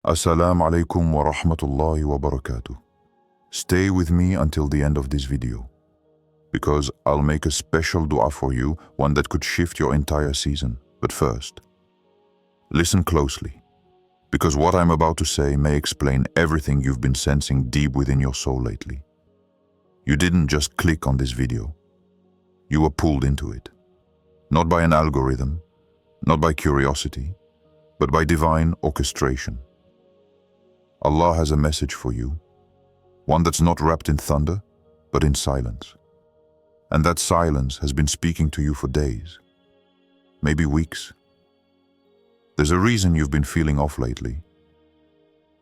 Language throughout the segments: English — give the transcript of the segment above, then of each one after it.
Assalamu alaikum wa rahmatullahi wa barakatuh. Stay with me until the end of this video, because I'll make a special dua for you, one that could shift your entire season. But first, listen closely, because what I'm about to say may explain everything you've been sensing deep within your soul lately. You didn't just click on this video. You were pulled into it. Not by an algorithm, not by curiosity, but by divine orchestration. Allah has a message for you, one that's not wrapped in thunder, but in silence. And that silence has been speaking to you for days, maybe weeks. There's a reason you've been feeling off lately.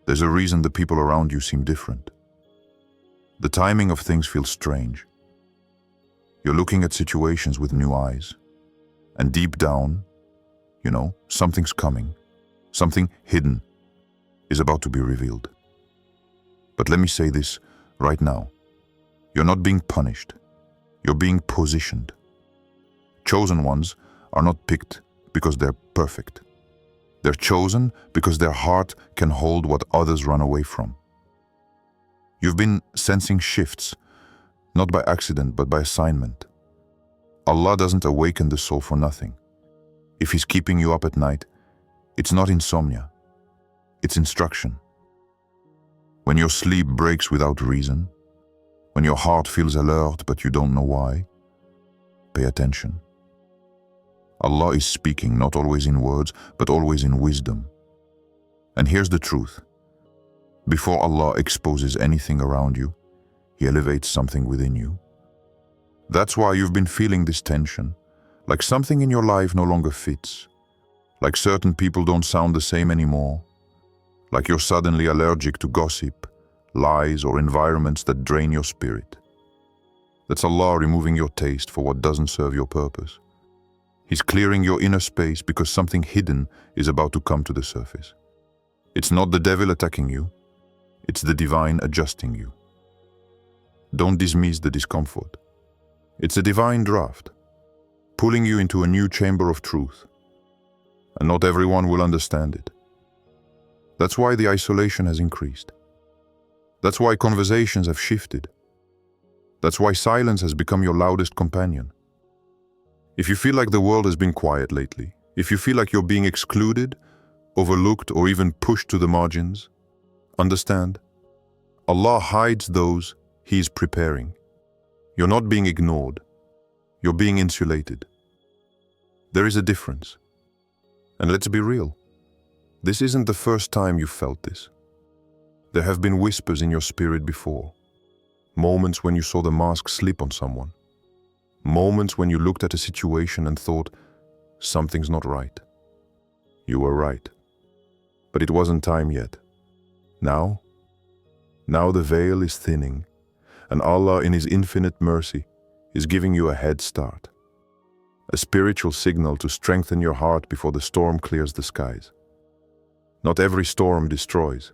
There's a reason the people around you seem different. The timing of things feels strange. You're looking at situations with new eyes, and deep down, something's coming, something hidden is about to be revealed. But let me say this right now. You're not being punished. You're being positioned. Chosen ones are not picked because they're perfect. They're chosen because their heart can hold what others run away from. You've been sensing shifts, not by accident, but by assignment. Allah doesn't awaken the soul for nothing. If He's keeping you up at night, it's not insomnia. It's instruction. When your sleep breaks without reason, when your heart feels alert but you don't know why, pay attention. Allah is speaking, not always in words, but always in wisdom. And here's the truth. Before Allah exposes anything around you, He elevates something within you. That's why you've been feeling this tension, like something in your life no longer fits, like certain people don't sound the same anymore, like you're suddenly allergic to gossip, lies, or environments that drain your spirit. That's Allah removing your taste for what doesn't serve your purpose. He's clearing your inner space because something hidden is about to come to the surface. It's not the devil attacking you, it's the divine adjusting you. Don't dismiss the discomfort. It's a divine draft, pulling you into a new chamber of truth. And not everyone will understand it. That's why the isolation has increased. That's why conversations have shifted. That's why silence has become your loudest companion. If you feel like the world has been quiet lately, if you feel like you're being excluded, overlooked, or even pushed to the margins, understand, Allah hides those He is preparing. You're not being ignored. You're being insulated. There is a difference. And let's be real. This isn't the first time you've felt this. There have been whispers in your spirit before. Moments when you saw the mask slip on someone. Moments when you looked at a situation and thought, something's not right. You were right. But it wasn't time yet. Now the veil is thinning, and Allah in His infinite mercy is giving you a head start. A spiritual signal to strengthen your heart before the storm clears the skies. Not every storm destroys.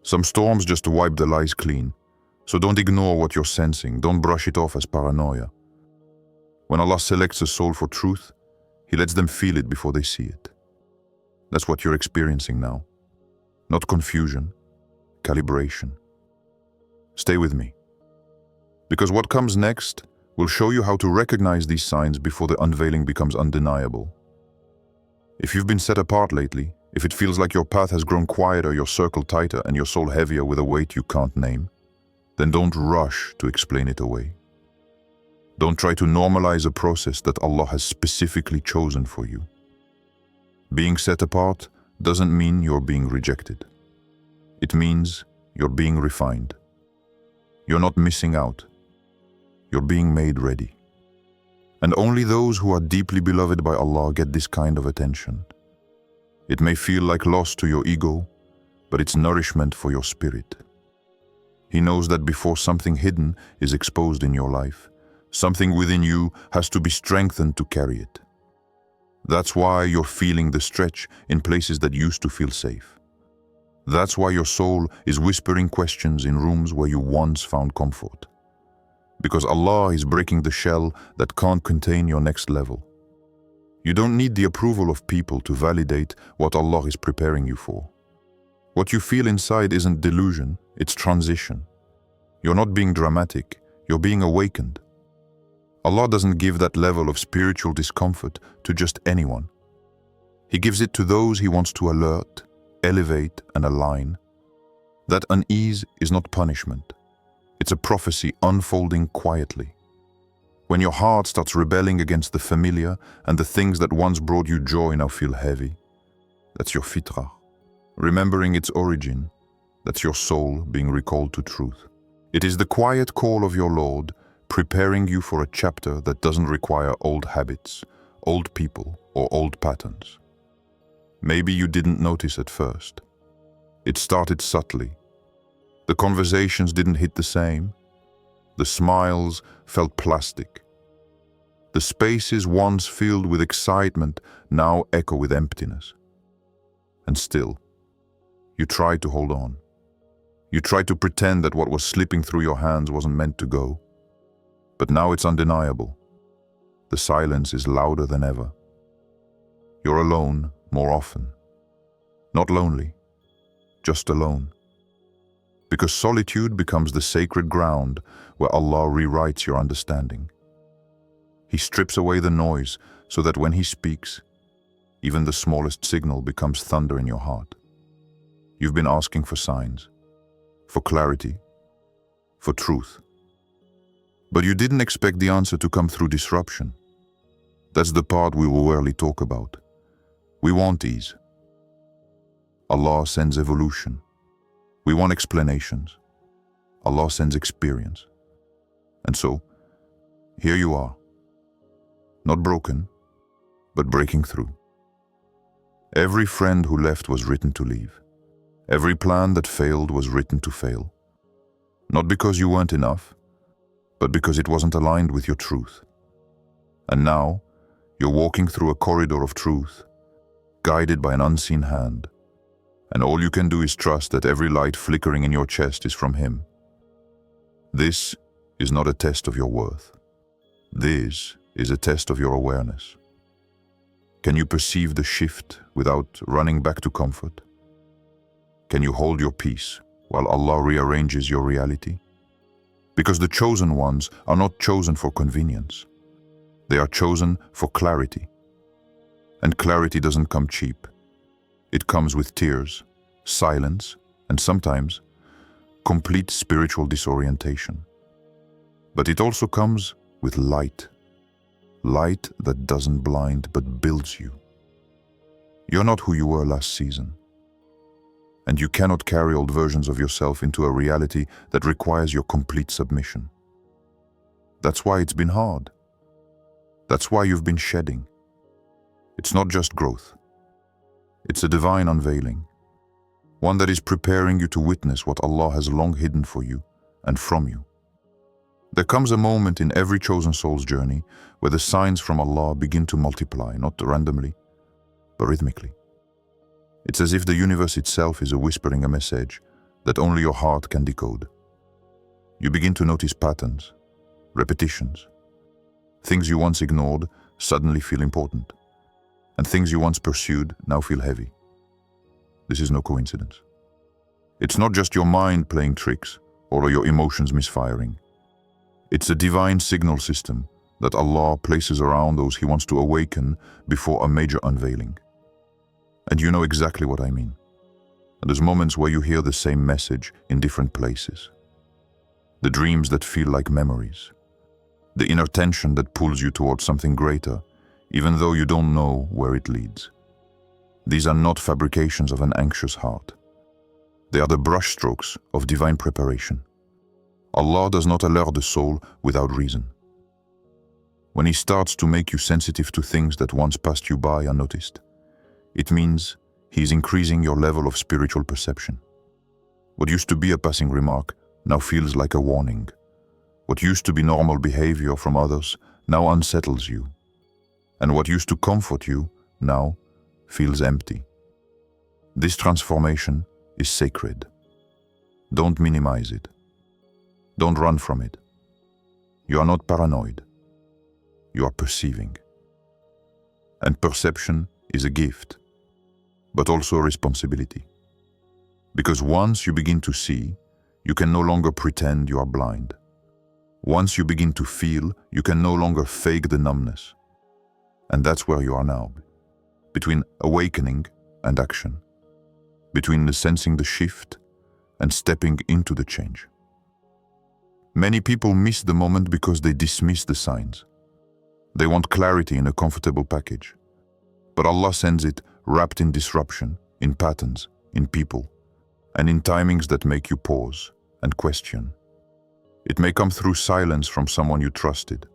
Some storms just wipe the lies clean. So don't ignore what you're sensing. Don't brush it off as paranoia. When Allah selects a soul for truth, He lets them feel it before they see it. That's what you're experiencing now. Not confusion, calibration. Stay with me. Because what comes next will show you how to recognize these signs before the unveiling becomes undeniable. If you've been set apart lately, if it feels like your path has grown quieter, your circle tighter, and your soul heavier with a weight you can't name, then don't rush to explain it away. Don't try to normalize a process that Allah has specifically chosen for you. Being set apart doesn't mean you're being rejected. It means you're being refined. You're not missing out. You're being made ready. And only those who are deeply beloved by Allah get this kind of attention. It may feel like loss to your ego, but it's nourishment for your spirit. He knows that before something hidden is exposed in your life, something within you has to be strengthened to carry it. That's why you're feeling the stretch in places that used to feel safe. That's why your soul is whispering questions in rooms where you once found comfort. Because Allah is breaking the shell that can't contain your next level. You don't need the approval of people to validate what Allah is preparing you for. What you feel inside isn't delusion, it's transition. You're not being dramatic, you're being awakened. Allah doesn't give that level of spiritual discomfort to just anyone. He gives it to those He wants to alert, elevate, and align. That unease is not punishment. It's a prophecy unfolding quietly. When your heart starts rebelling against the familiar and the things that once brought you joy now feel heavy, that's your fitrah. Remembering its origin, that's your soul being recalled to truth. It is the quiet call of your Lord, preparing you for a chapter that doesn't require old habits, old people, or old patterns. Maybe you didn't notice at first. It started subtly. The conversations didn't hit the same. The smiles felt plastic. The spaces once filled with excitement now echo with emptiness. And still, you tried to hold on. You tried to pretend that what was slipping through your hands wasn't meant to go. But now it's undeniable. The silence is louder than ever. You're alone more often. Not lonely, just alone. Because solitude becomes the sacred ground where Allah rewrites your understanding. He strips away the noise so that when He speaks, even the smallest signal becomes thunder in your heart. You've been asking for signs, for clarity, for truth. But you didn't expect the answer to come through disruption. That's the part we will rarely talk about. We want ease. Allah sends evolution. We want explanations. Allah sends experience. And so, here you are. Not broken, but breaking through. Every friend who left was written to leave. Every plan that failed was written to fail. Not because you weren't enough, but because it wasn't aligned with your truth. And now, you're walking through a corridor of truth, guided by an unseen hand. And all you can do is trust that every light flickering in your chest is from Him. This is not a test of your worth. This is a test of your awareness. Can you perceive the shift without running back to comfort? Can you hold your peace while Allah rearranges your reality? Because the chosen ones are not chosen for convenience. They are chosen for clarity. And clarity doesn't come cheap. It comes with tears, silence, and sometimes complete spiritual disorientation. But it also comes with light. Light that doesn't blind but builds you. You're not who you were last season. And you cannot carry old versions of yourself into a reality that requires your complete submission. That's why it's been hard. That's why you've been shedding. It's not just growth. It's a divine unveiling, one that is preparing you to witness what Allah has long hidden for you and from you. There comes a moment in every chosen soul's journey where the signs from Allah begin to multiply, not randomly, but rhythmically. It's as if the universe itself is whispering a message that only your heart can decode. You begin to notice patterns, repetitions. Things you once ignored suddenly feel important, and things you once pursued now feel heavy. This is no coincidence. It's not just your mind playing tricks or your emotions misfiring. It's a divine signal system that Allah places around those He wants to awaken before a major unveiling. And you know exactly what I mean. And there's moments where you hear the same message in different places. The dreams that feel like memories. The inner tension that pulls you towards something greater, even though you don't know where it leads. These are not fabrications of an anxious heart. They are the brushstrokes of divine preparation. Allah does not alert the soul without reason. When He starts to make you sensitive to things that once passed you by unnoticed, it means He is increasing your level of spiritual perception. What used to be a passing remark now feels like a warning. What used to be normal behavior from others now unsettles you. And what used to comfort you now feels empty. This transformation is sacred. Don't minimize it. Don't run from it. You are not paranoid. You are perceiving. And perception is a gift, but also a responsibility. Because once you begin to see, you can no longer pretend you are blind. Once you begin to feel, you can no longer fake the numbness. And that's where you are now, between awakening and action, between sensing the shift and stepping into the change. Many people miss the moment because they dismiss the signs. They want clarity in a comfortable package. But Allah sends it wrapped in disruption, in patterns, in people, and in timings that make you pause and question. It may come through silence from someone you trusted.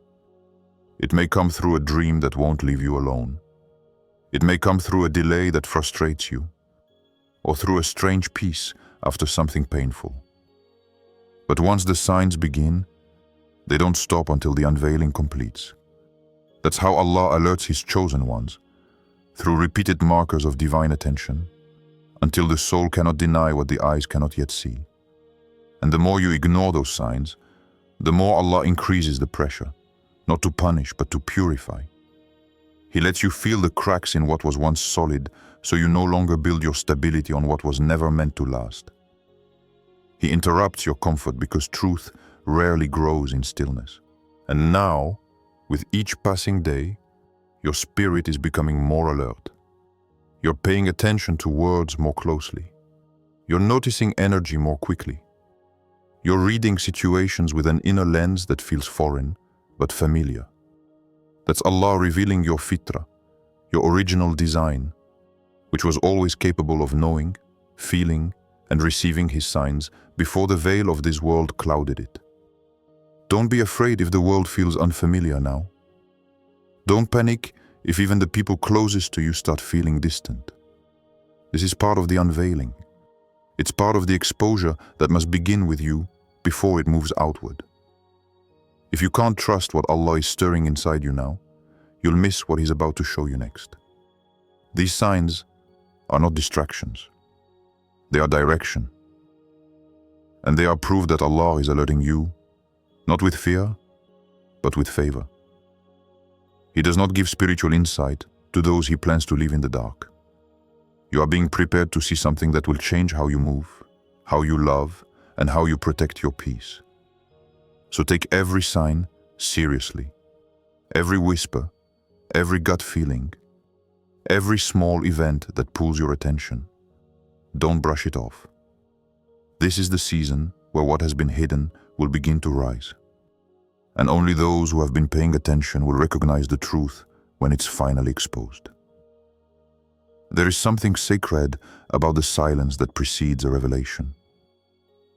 It may come through a dream that won't leave you alone. It may come through a delay that frustrates you, or through a strange peace after something painful. But once the signs begin, they don't stop until the unveiling completes. That's how Allah alerts His chosen ones, through repeated markers of divine attention, until the soul cannot deny what the eyes cannot yet see. And the more you ignore those signs, the more Allah increases the pressure, not to punish but to purify. He lets you feel the cracks in what was once solid, so you no longer build your stability on what was never meant to last. He interrupts your comfort because truth rarely grows in stillness. And now, with each passing day, your spirit is becoming more alert. You're paying attention to words more closely. You're noticing energy more quickly. You're reading situations with an inner lens that feels foreign, but familiar. That's Allah revealing your fitra, your original design, which was always capable of knowing, feeling, and receiving His signs before the veil of this world clouded it. Don't be afraid if the world feels unfamiliar now. Don't panic if even the people closest to you start feeling distant. This is part of the unveiling. It's part of the exposure that must begin with you before it moves outward. If you can't trust what Allah is stirring inside you now, you'll miss what He's about to show you next. These signs are not distractions. They are direction. And they are proof that Allah is alerting you, not with fear, but with favor. He does not give spiritual insight to those He plans to leave in the dark. You are being prepared to see something that will change how you move, how you love, and how you protect your peace. So take every sign seriously, every whisper, every gut feeling, every small event that pulls your attention. Don't brush it off. This is the season where what has been hidden will begin to rise. And only those who have been paying attention will recognize the truth when it's finally exposed. There is something sacred about the silence that precedes a revelation.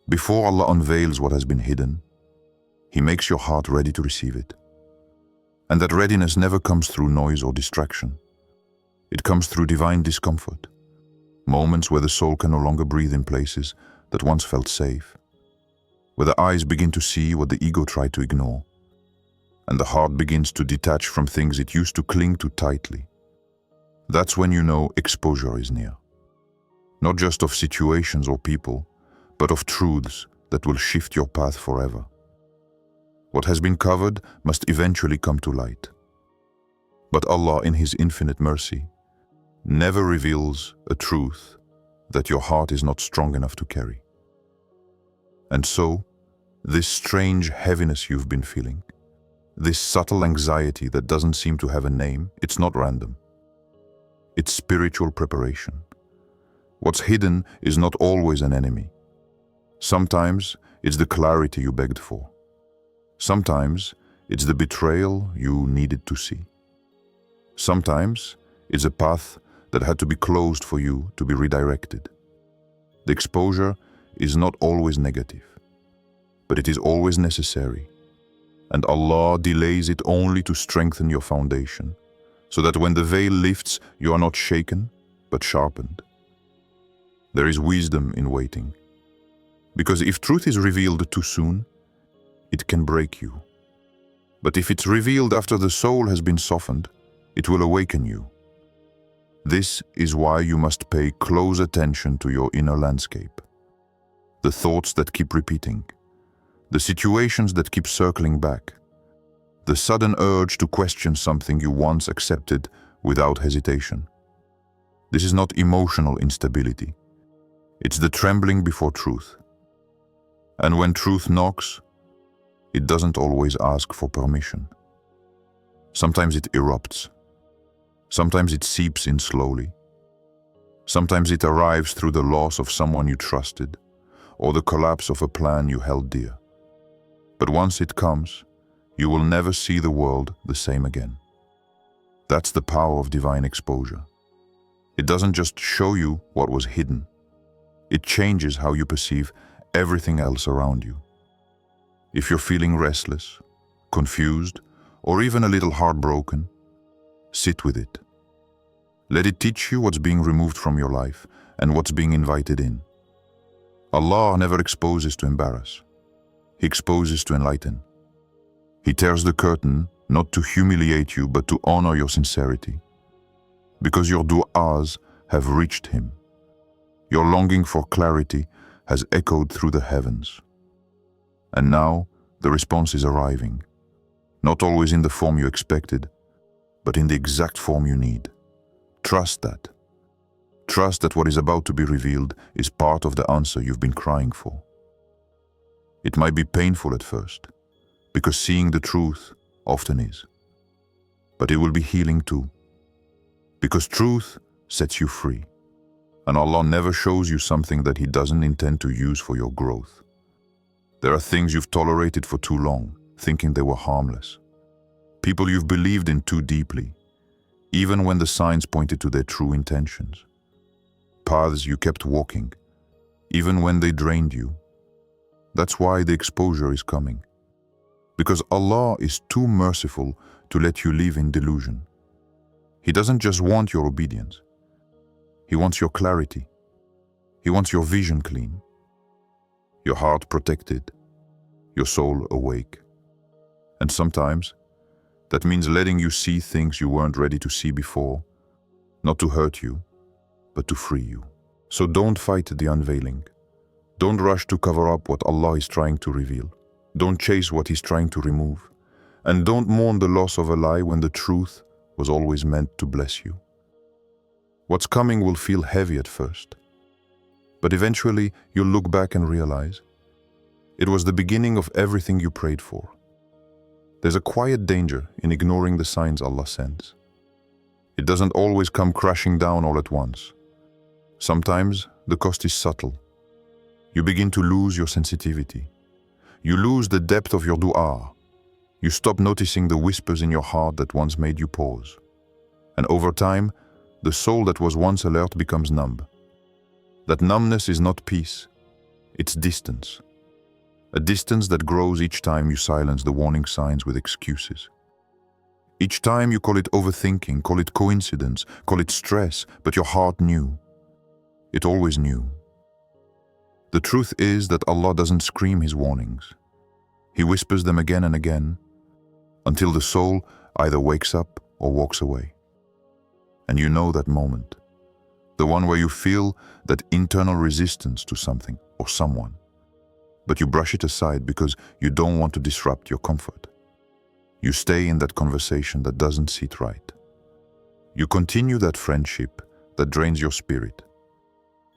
Before Allah unveils what has been hidden, He makes your heart ready to receive it. And that readiness never comes through noise or distraction. It comes through divine discomfort, moments where the soul can no longer breathe in places that once felt safe, where the eyes begin to see what the ego tried to ignore, and the heart begins to detach from things it used to cling to tightly. That's when you know exposure is near. Not just of situations or people, but of truths that will shift your path forever. What has been covered must eventually come to light. But Allah, in His infinite mercy, never reveals a truth that your heart is not strong enough to carry. And so, this strange heaviness you've been feeling, this subtle anxiety that doesn't seem to have a name, it's not random. It's spiritual preparation. What's hidden is not always an enemy. Sometimes it's the clarity you begged for. Sometimes it's the betrayal you needed to see. Sometimes it's a path that had to be closed for you to be redirected. The exposure is not always negative, but it is always necessary. And Allah delays it only to strengthen your foundation, so that when the veil lifts, you are not shaken, but sharpened. There is wisdom in waiting. Because if truth is revealed too soon, it can break you. But if it's revealed after the soul has been softened, it will awaken you. This is why you must pay close attention to your inner landscape. The thoughts that keep repeating, the situations that keep circling back, the sudden urge to question something you once accepted without hesitation. This is not emotional instability. It's the trembling before truth. And when truth knocks, it doesn't always ask for permission. Sometimes it erupts. Sometimes it seeps in slowly. Sometimes it arrives through the loss of someone you trusted, or the collapse of a plan you held dear. But once it comes, you will never see the world the same again. That's the power of divine exposure. It doesn't just show you what was hidden. It changes how you perceive everything else around you. If you're feeling restless, confused, or even a little heartbroken, sit with it. Let it teach you what's being removed from your life and what's being invited in. Allah never exposes to embarrass. He exposes to enlighten. He tears the curtain not to humiliate you but to honor your sincerity. Because your du'as have reached Him. Your longing for clarity has echoed through the heavens. And now the response is arriving. Not always in the form you expected, but in the exact form you need. Trust that. Trust that what is about to be revealed is part of the answer you've been crying for. It might be painful at first, because seeing the truth often is. But it will be healing too, because truth sets you free. And Allah never shows you something that He doesn't intend to use for your growth. There are things you've tolerated for too long, thinking they were harmless. People you've believed in too deeply, even when the signs pointed to their true intentions. Paths you kept walking, even when they drained you. That's why the exposure is coming. Because Allah is too merciful to let you live in delusion. He doesn't just want your obedience. He wants your clarity. He wants your vision clean, your heart protected, your soul awake. And sometimes, that means letting you see things you weren't ready to see before, not to hurt you, but to free you. So don't fight the unveiling. Don't rush to cover up what Allah is trying to reveal. Don't chase what He's trying to remove. And don't mourn the loss of a lie when the truth was always meant to bless you. What's coming will feel heavy at first, but eventually you'll look back and realize it was the beginning of everything you prayed for. There's a quiet danger in ignoring the signs Allah sends. It doesn't always come crashing down all at once. Sometimes the cost is subtle. You begin to lose your sensitivity. You lose the depth of your dua. You stop noticing the whispers in your heart that once made you pause. And over time, the soul that was once alert becomes numb. That numbness is not peace, it's distance. A distance that grows each time you silence the warning signs with excuses. Each time you call it overthinking, call it coincidence, call it stress, but your heart knew. It always knew. The truth is that Allah doesn't scream His warnings. He whispers them again and again, until the soul either wakes up or walks away. And you know that moment, the one where you feel that internal resistance to something or someone, but you brush it aside because you don't want to disrupt your comfort. You stay in that conversation that doesn't sit right. You continue that friendship that drains your spirit.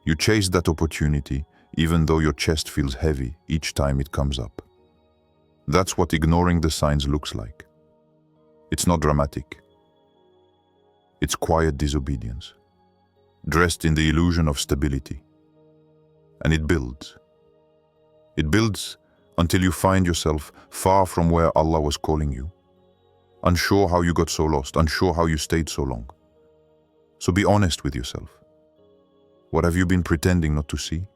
You chase that opportunity even though your chest feels heavy each time it comes up. That's what ignoring the signs looks like. It's not dramatic. It's quiet disobedience, dressed in the illusion of stability. And it builds. It builds until you find yourself far from where Allah was calling you, unsure how you got so lost, unsure how you stayed so long. So be honest with yourself. What have you been pretending not to see?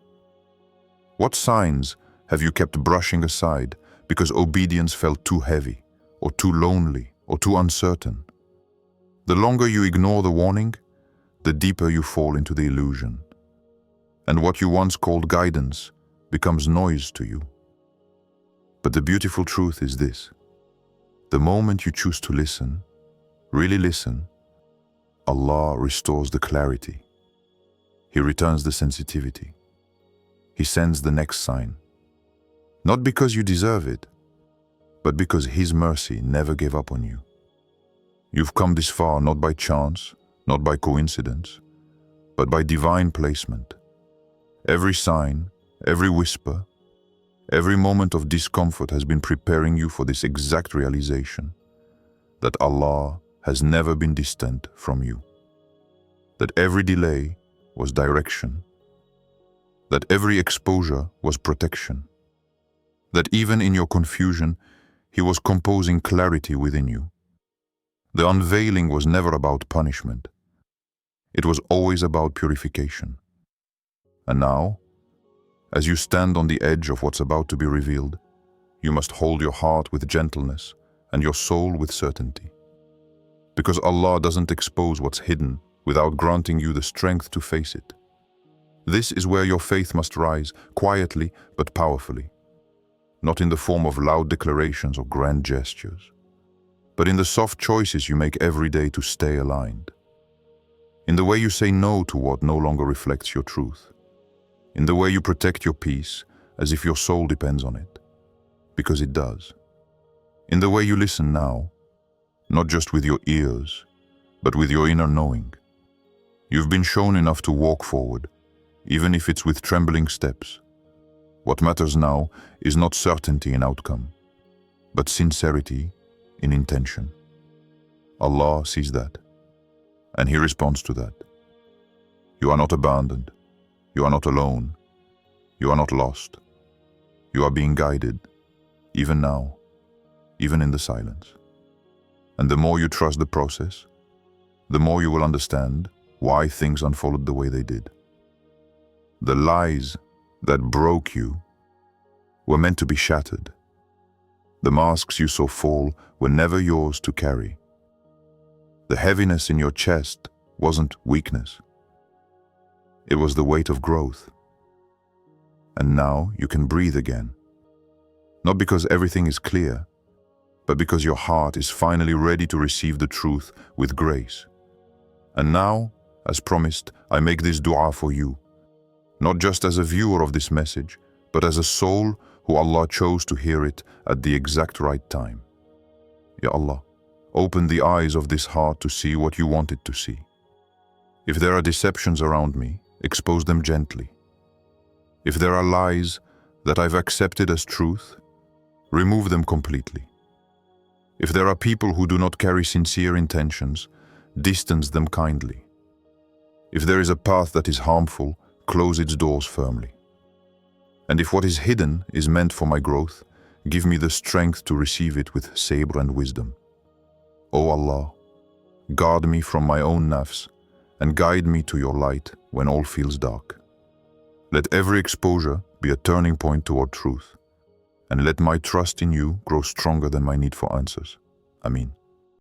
What signs have you kept brushing aside because obedience felt too heavy, or too lonely, or too uncertain? The longer you ignore the warning, the deeper you fall into the illusion. And what you once called guidance becomes noise to you. But the beautiful truth is this: the moment you choose to listen, really listen, Allah restores the clarity. He returns the sensitivity. He sends the next sign. Not because you deserve it, but because His mercy never gave up on you. You've come this far not by chance, not by coincidence, but by divine placement. Every sign, every whisper, every moment of discomfort has been preparing you for this exact realization that Allah has never been distant from you, that every delay was direction, that every exposure was protection, that even in your confusion, He was composing clarity within you. The unveiling was never about punishment. It was always about purification. And now, as you stand on the edge of what's about to be revealed, you must hold your heart with gentleness and your soul with certainty. Because Allah doesn't expose what's hidden without granting you the strength to face it. This is where your faith must rise, quietly but powerfully, not in the form of loud declarations or grand gestures, but in the soft choices you make every day to stay aligned. In the way you say no to what no longer reflects your truth. In the way you protect your peace as if your soul depends on it, because it does. In the way you listen now, not just with your ears, but with your inner knowing. You've been shown enough to walk forward, even if it's with trembling steps. What matters now is not certainty in outcome, but sincerity in intention. Allah sees that, and He responds to that. You are not abandoned. You are not alone. You are not lost. You are being guided, even now, even in the silence. And the more you trust the process, the more you will understand why things unfolded the way they did. The lies that broke you were meant to be shattered. The masks you saw fall were never yours to carry. The heaviness in your chest wasn't weakness. It was the weight of growth. And now you can breathe again. Not because everything is clear, but because your heart is finally ready to receive the truth with grace. And now, as promised, I make this dua for you, not just as a viewer of this message, but as a soul who Allah chose to hear it at the exact right time. Ya Allah, open the eyes of this heart to see what you want it to see. If there are deceptions around me, expose them gently. If there are lies that I've accepted as truth, remove them completely. If there are people who do not carry sincere intentions, distance them kindly. If there is a path that is harmful, close its doors firmly. And if what is hidden is meant for my growth, give me the strength to receive it with sabr and wisdom. O Allah, guard me from my own nafs and guide me to your light when all feels dark. Let every exposure be a turning point toward truth, and let my trust in you grow stronger than my need for answers. Ameen.